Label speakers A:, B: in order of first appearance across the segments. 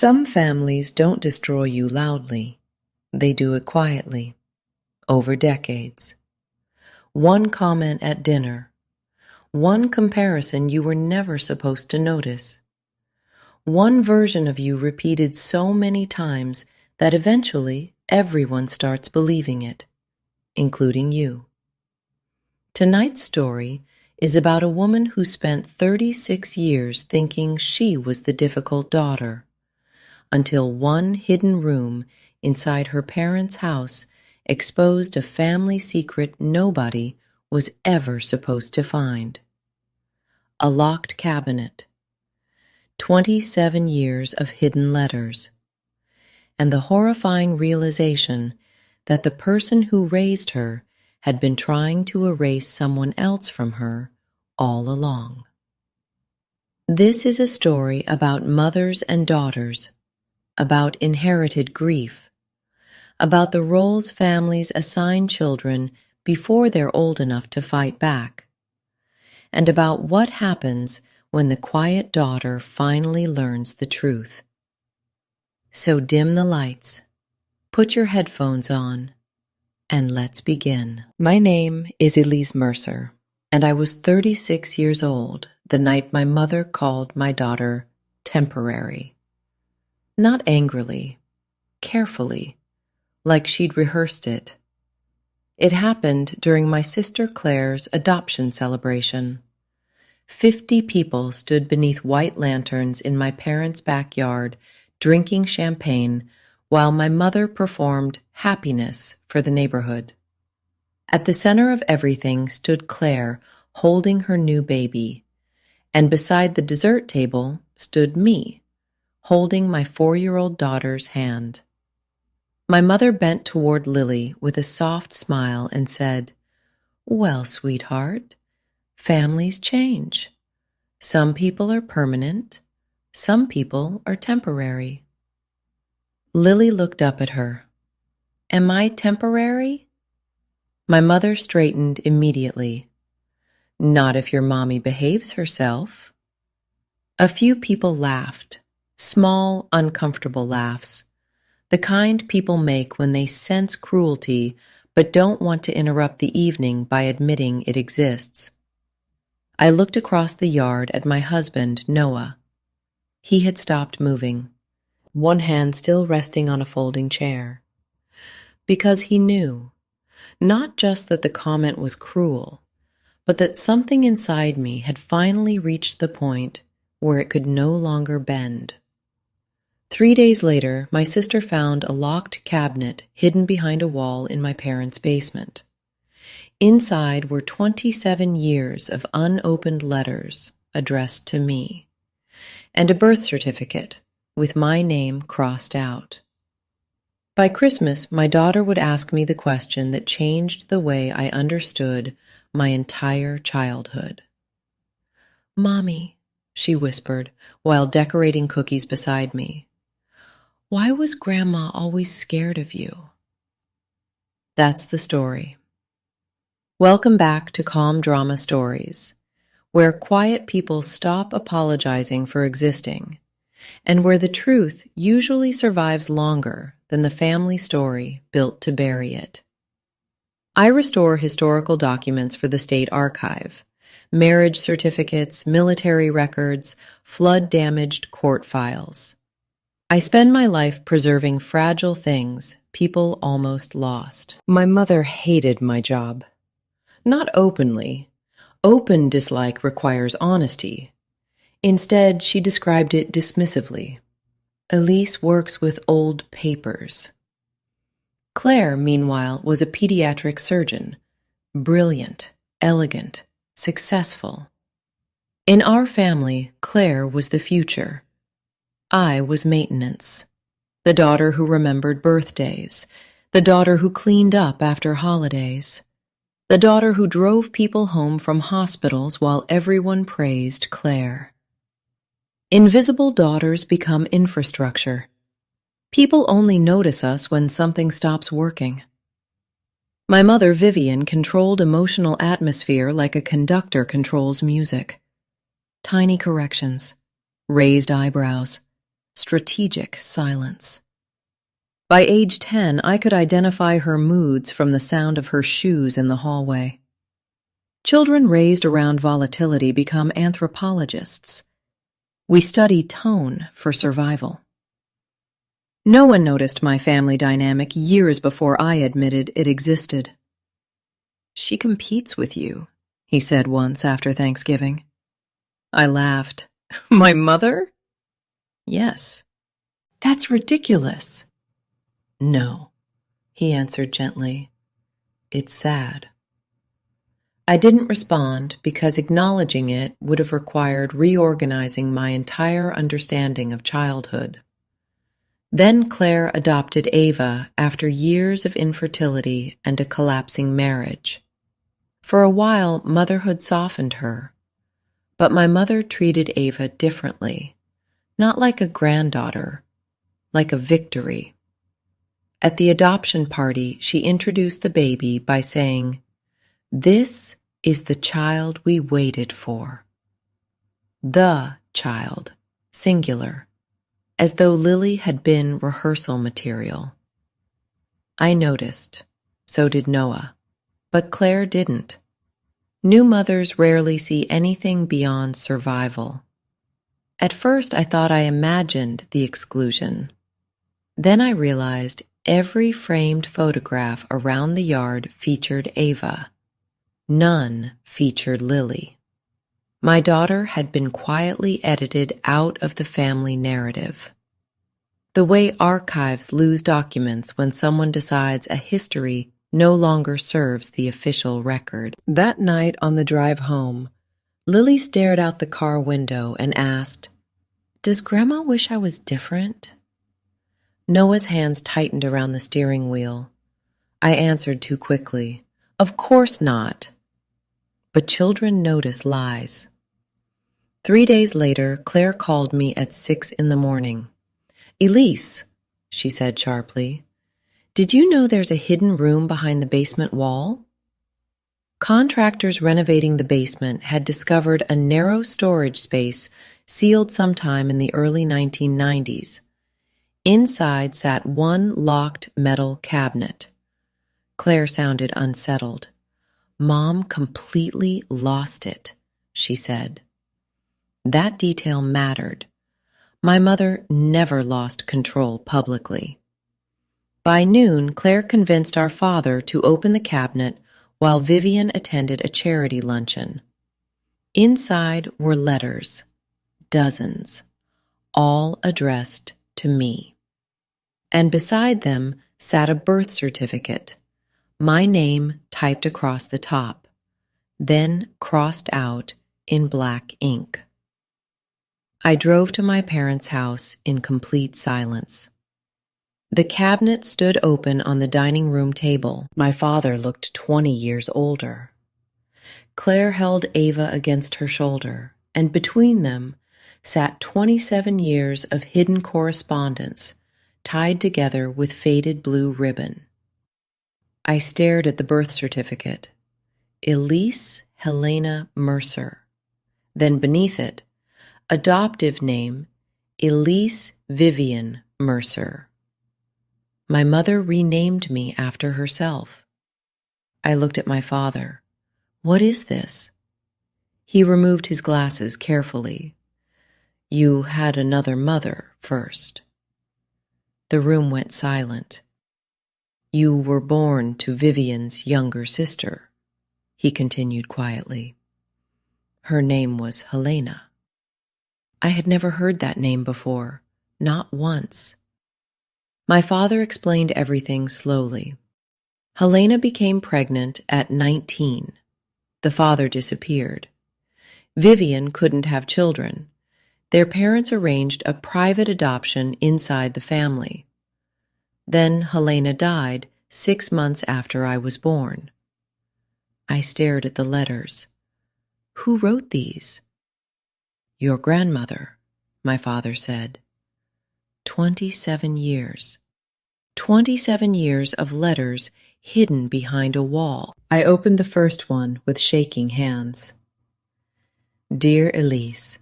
A: Some families don't destroy you loudly. They do it quietly, over decades. One comment at dinner, one comparison you were never supposed to notice, one version of you repeated so many times that eventually everyone starts believing it, including you. Tonight's story is about a woman who spent 36 years thinking she was the difficult daughter, until one hidden room inside her parents' house exposed a family secret nobody was ever supposed to find. A locked cabinet, 27 years of hidden letters, and the horrifying realization that the person who raised her had been trying to erase someone else from her all along. This is a story about mothers and daughters, about inherited grief, about the roles families assign children before they're old enough to fight back, and about what happens when the quiet daughter finally learns the truth. So dim the lights, put your headphones on, and let's begin. My name is Elise Mercer, and I was 36 years old the night my mother called my daughter temporary. Not angrily, carefully, like she'd rehearsed it. It happened during my sister Claire's adoption celebration. 50 people stood beneath white lanterns in my parents' backyard, drinking champagne, while my mother performed Happiness for the neighborhood. At the center of everything stood Claire, holding her new baby, and beside the dessert table stood me, holding my 4-year-old daughter's hand. My mother bent toward Lily with a soft smile and said, "Well, sweetheart, families change. Some people are permanent, some people are temporary." Lily looked up at her. "Am I temporary?" My mother straightened immediately. "Not if your mommy behaves herself." A few people laughed, small, uncomfortable laughs, the kind people make when they sense cruelty but don't want to interrupt the evening by admitting it exists. I looked across the yard at my husband, Noah. He had stopped moving, one hand still resting on a folding chair. Because he knew, not just that the comment was cruel, but that something inside me had finally reached the point where it could no longer bend. 3 days later, my sister found a locked cabinet hidden behind a wall in my parents' basement. Inside were 27 years of unopened letters addressed to me, and a birth certificate with my name crossed out. By Christmas, my daughter would ask me the question that changed the way I understood my entire childhood. "Mommy," she whispered while decorating cookies beside me, "why was Grandma always scared of you?" That's the story. Welcome back to Calm Drama Stories, where quiet people stop apologizing for existing, and where the truth usually survives longer than the family story built to bury it. I restore historical documents for the State Archive, marriage certificates, military records, flood-damaged court files. I spend my life preserving fragile things people almost lost. My mother hated my job. Not openly. Open dislike requires honesty. Instead, she described it dismissively. "Elise works with old papers." Claire, meanwhile, was a pediatric surgeon. Brilliant, elegant, successful. In our family, Claire was the future. I was maintenance. The daughter who remembered birthdays. The daughter who cleaned up after holidays. The daughter who drove people home from hospitals while everyone praised Claire. Invisible daughters become infrastructure. People only notice us when something stops working. My mother, Vivian, controlled emotional atmosphere like a conductor controls music. Tiny corrections, raised eyebrows, strategic silence. By age 10, I could identify her moods from the sound of her shoes in the hallway. Children raised around volatility become anthropologists. We study tone for survival. No one noticed my family dynamic years before I admitted it existed. "She competes with you," he said once after Thanksgiving. I laughed. "My mother?" "Yes." "That's ridiculous." "No," he answered gently. "It's sad." I didn't respond because acknowledging it would have required reorganizing my entire understanding of childhood. Then Claire adopted Ava after years of infertility and a collapsing marriage. For a while, motherhood softened her, but my mother treated Ava differently, not like a granddaughter, like a victory. At the adoption party, she introduced the baby by saying, "This is the child we waited for." The child, singular, as though Lily had been rehearsal material. I noticed, so did Noah, but Claire didn't. New mothers rarely see anything beyond survival. At first, I thought I imagined the exclusion. Then I realized every framed photograph around the yard featured Ava. None featured Lily. My daughter had been quietly edited out of the family narrative. The way archives lose documents when someone decides a history no longer serves the official record. That night on the drive home, Lily stared out the car window and asked, "Does Grandma wish I was different?" Noah's hands tightened around the steering wheel. I answered too quickly, "Of course not." But children notice lies. 3 days later, Claire called me at 6 in the morning. "Elise," she said sharply, "did you know there's a hidden room behind the basement wall?" Contractors renovating the basement had discovered a narrow storage space sealed sometime in the early 1990s. Inside sat one locked metal cabinet. Claire sounded unsettled. "Mom completely lost it," she said. That detail mattered. My mother never lost control publicly. By noon, Claire convinced our father to open the cabinet while Vivian attended a charity luncheon. Inside were letters, dozens, all addressed to me. And beside them sat a birth certificate, my name typed across the top, then crossed out in black ink. I drove to my parents' house in complete silence. The cabinet stood open on the dining room table. My father looked 20 years older. Claire held Ava against her shoulder, and between them sat 27 years of hidden correspondence tied together with faded blue ribbon. I stared at the birth certificate, Elise Helena Mercer. Then beneath it, adoptive name, Elise Vivian Mercer. My mother renamed me after herself. I looked at my father. "What is this?" He removed his glasses carefully. "You had another mother first." The room went silent. "You were born to Vivian's younger sister," he continued quietly. "Her name was Helena." I had never heard that name before, not once. My father explained everything slowly. Helena became pregnant at 19. The father disappeared. Vivian couldn't have children. Their parents arranged a private adoption inside the family. Then Helena died 6 months after I was born. I stared at the letters. Who wrote these? "Your grandmother," my father said. 27 years. 27 years of letters hidden behind a wall. I opened the first one with shaking hands. "Dear Elise,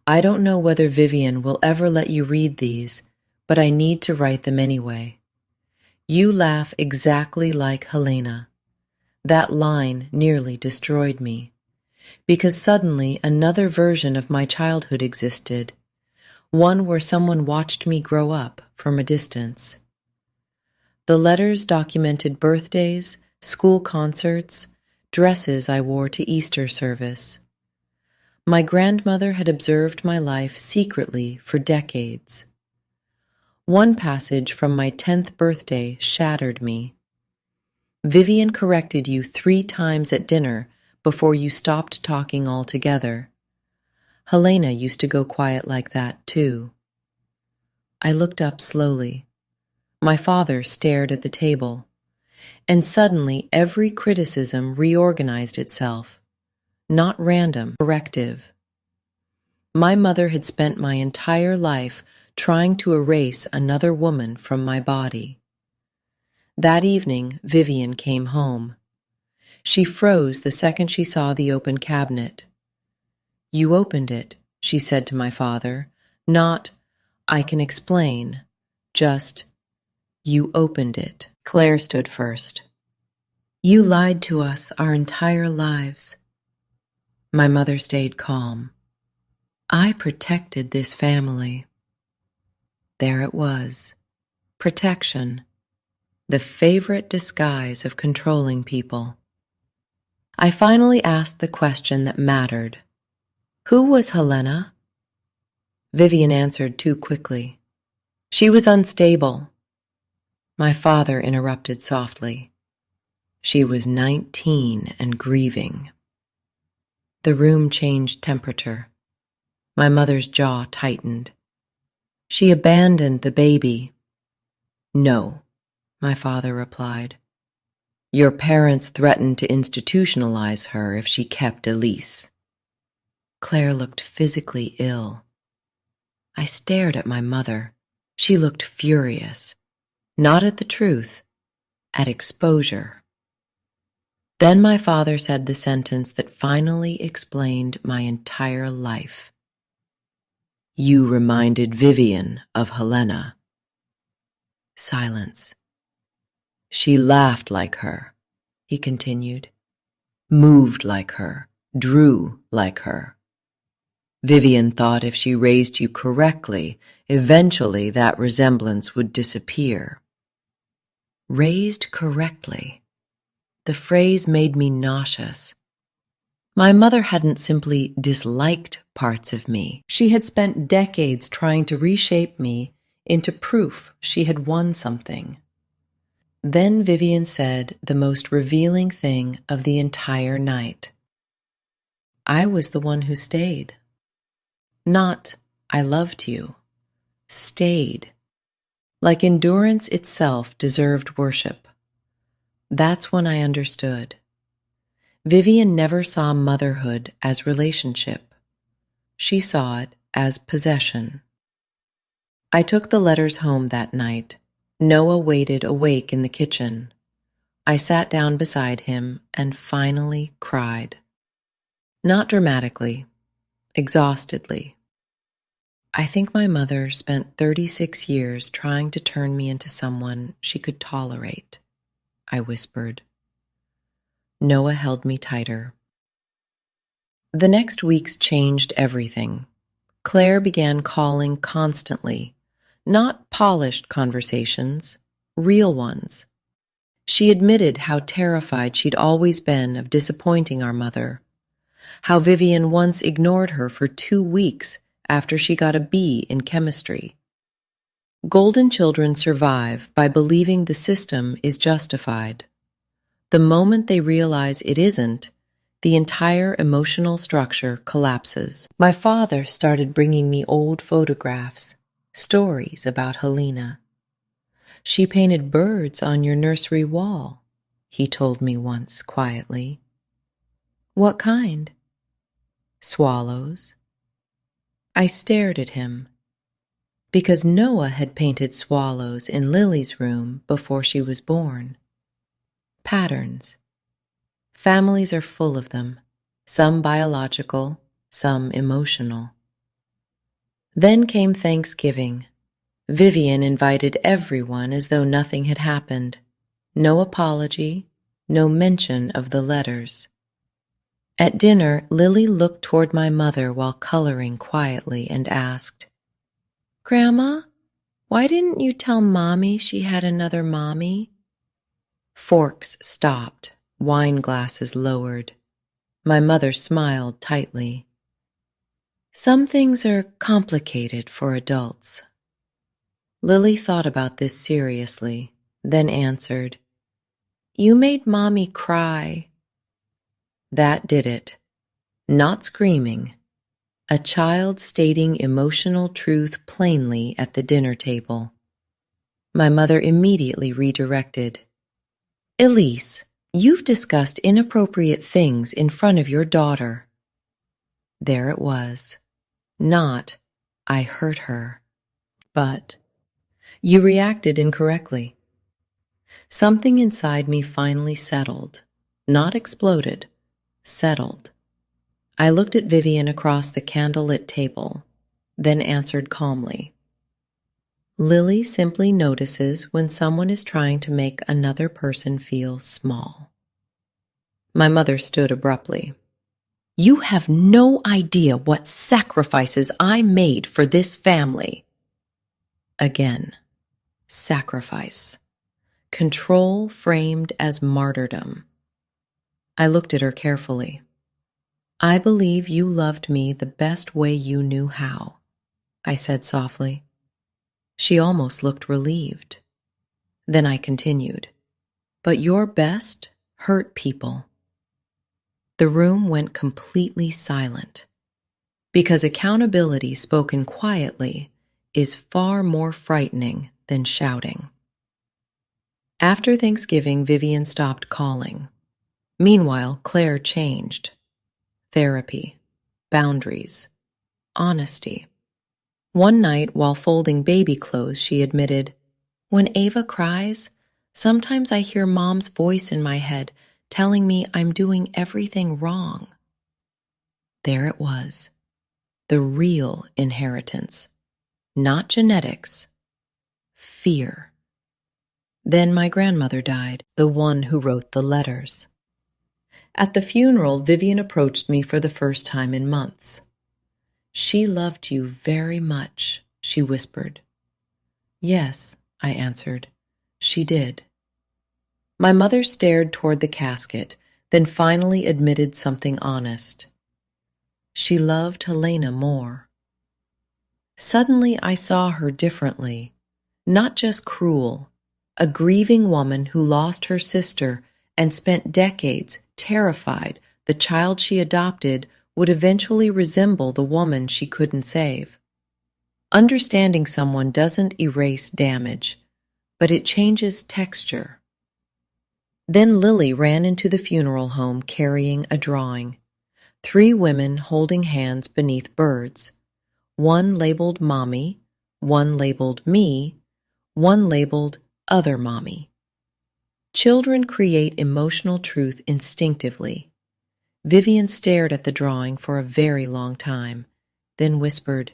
A: I don't know whether Vivian will ever let you read these, but I need to write them anyway. You laugh exactly like Helena. That line nearly destroyed me, because suddenly another version of my childhood existed, one where someone watched me grow up from a distance. The letters documented birthdays, school concerts, dresses I wore to Easter service. My grandmother had observed my life secretly for decades. One passage from my 10th birthday shattered me. Vivian corrected you 3 times at dinner before you stopped talking altogether. Helena used to go quiet like that, too. I looked up slowly. My father stared at the table, and suddenly every criticism reorganized itself. Not random, corrective. My mother had spent my entire life trying to erase another woman from my body. That evening, Vivian came home. She froze the second she saw the open cabinet. "You opened it," she said to my father. Not, "I can explain," just, "You opened it." Claire stood first. "You lied to us our entire lives." My mother stayed calm. "I protected this family." There it was. Protection. The favorite disguise of controlling people. I finally asked the question that mattered. Who was Helena? Vivian answered too quickly. She was unstable. My father interrupted softly. She was 19 and grieving. The room changed temperature. My mother's jaw tightened. She abandoned the baby. No, my father replied. Your parents threatened to institutionalize her if she kept Elise. Claire looked physically ill. I stared at my mother. She looked furious. Not at the truth, at exposure. Then my father said the sentence that finally explained my entire life. You reminded Vivian of Helena. Silence. She laughed like her, he continued, moved like her, drew like her. Vivian thought if she raised you correctly, eventually that resemblance would disappear. Raised correctly. The phrase made me nauseous. My mother hadn't simply disliked parts of me. She had spent decades trying to reshape me into proof she had won something. Then Vivian said the most revealing thing of the entire night. I was the one who stayed. Not, I loved you. Stayed. Like endurance itself deserved worship. That's when I understood. Vivian never saw motherhood as relationship. She saw it as possession. I took the letters home that night. Noah waited awake in the kitchen. I sat down beside him and finally cried. Not dramatically, exhaustedly. I think my mother spent 36 years trying to turn me into someone she could tolerate, I whispered. Noah held me tighter. The next weeks changed everything. Claire began calling constantly, not polished conversations, real ones. She admitted how terrified she'd always been of disappointing our mother, how Vivian once ignored her for 2 weeks after she got a B in chemistry. Golden children survive by believing the system is justified. The moment they realize it isn't, the entire emotional structure collapses. My father started bringing me old photographs, stories about Helena. She painted birds on your nursery wall, he told me once quietly. What kind? Swallows. I stared at him. Because Noah had painted swallows in Lily's room before she was born. Patterns. Families are full of them, some biological, some emotional. Then came Thanksgiving. Vivian invited everyone as though nothing had happened. No apology, no mention of the letters. At dinner, Lily looked toward my mother while coloring quietly and asked, "Grandma, why didn't you tell Mommy she had another mommy?" Forks stopped, wine glasses lowered. My mother smiled tightly. "Some things are complicated for adults." Lily thought about this seriously, then answered, "You made Mommy cry." That did it. Not screaming. A child stating emotional truth plainly at the dinner table. My mother immediately redirected. "Elise, you've discussed inappropriate things in front of your daughter." There it was. Not, "I hurt her," but, "You reacted incorrectly." Something inside me finally settled. Not exploded. Settled. I looked at Vivian across the candlelit table, then answered calmly. Lily simply notices when someone is trying to make another person feel small. My mother stood abruptly. "You have no idea what sacrifices I made for this family." Again, sacrifice. Control framed as martyrdom. I looked at her carefully. "I believe you loved me the best way you knew how," I said softly. She almost looked relieved. Then I continued, "But your best hurt people." The room went completely silent, because accountability spoken quietly is far more frightening than shouting. After Thanksgiving, Vivian stopped calling. Meanwhile, Claire changed. Therapy, boundaries, honesty. One night, while folding baby clothes, she admitted, "When Ava cries, sometimes I hear Mom's voice in my head telling me I'm doing everything wrong." There it was, the real inheritance, not genetics, fear. Then my grandmother died, the one who wrote the letters. At the funeral, Vivian approached me for the first time in months. "She loved you very much," she whispered. "Yes," I answered, "she did." My mother stared toward the casket, then finally admitted something honest. She loved Helena more. Suddenly I saw her differently, not just cruel, a grieving woman who lost her sister and spent decades terrified the child she adopted would eventually resemble the woman she couldn't save. Understanding someone doesn't erase damage, but it changes texture. Then Lily ran into the funeral home carrying a drawing. 3 women holding hands beneath birds. One labeled Mommy, one labeled Me, one labeled Other Mommy. Children create emotional truth instinctively. Vivian stared at the drawing for a very long time, then whispered,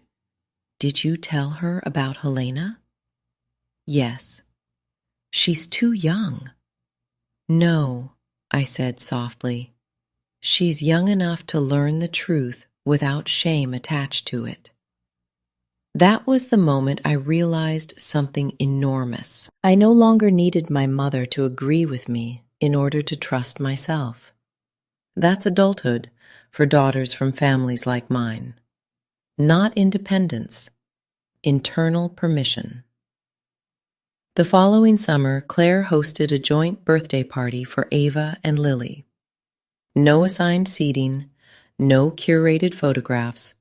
A: "Did you tell her about Helena?" "Yes." "She's too young." "No," I said softly. "She's young enough to learn the truth without shame attached to it." That was the moment I realized something enormous. I no longer needed my mother to agree with me in order to trust myself. That's adulthood for daughters from families like mine. Not independence, internal permission. The following summer, Claire hosted a joint birthday party for Ava and Lily. No assigned seating, no curated photographs,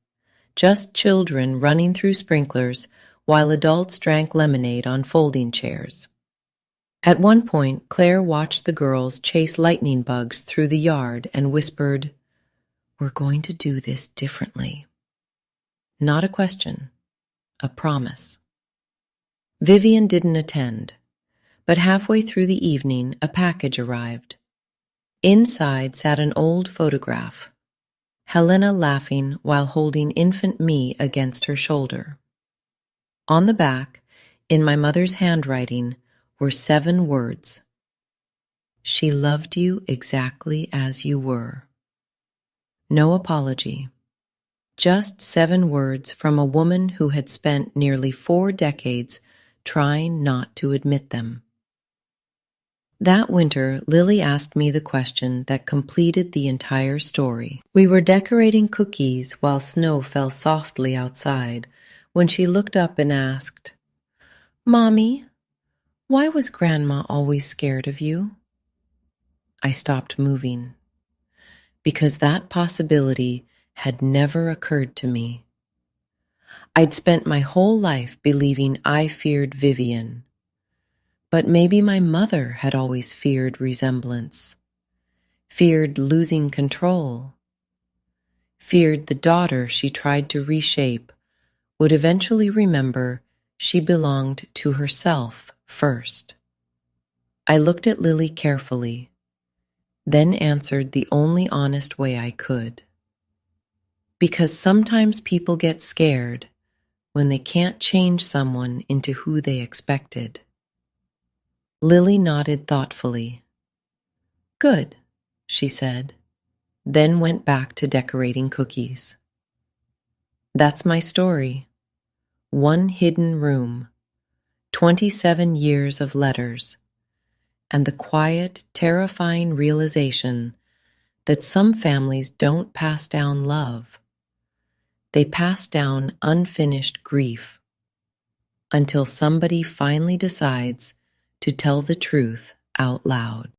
A: just children running through sprinklers while adults drank lemonade on folding chairs. At one point, Claire watched the girls chase lightning bugs through the yard and whispered, "We're going to do this differently." Not a question, a promise. Vivian didn't attend, but halfway through the evening, a package arrived. Inside sat an old photograph. Helena laughing while holding infant me against her shoulder. On the back, in my mother's handwriting, were 7 words. She loved you exactly as you were. No apology. Just 7 words from a woman who had spent nearly 4 decades trying not to admit them. That winter, Lily asked me the question that completed the entire story. We were decorating cookies while snow fell softly outside when she looked up and asked, "Mommy, why was Grandma always scared of you?" I stopped moving, because that possibility had never occurred to me. I'd spent my whole life believing I feared Vivian, but maybe my mother had always feared resemblance, feared losing control, feared the daughter she tried to reshape would eventually remember she belonged to herself first. I looked at Lily carefully, then answered the only honest way I could. Because sometimes people get scared when they can't change someone into who they expected. Lily nodded thoughtfully. "Good," she said, then went back to decorating cookies. That's my story. One hidden room, 27 years of letters, and the quiet, terrifying realization that some families don't pass down love. They pass down unfinished grief until somebody finally decides to tell the truth out loud.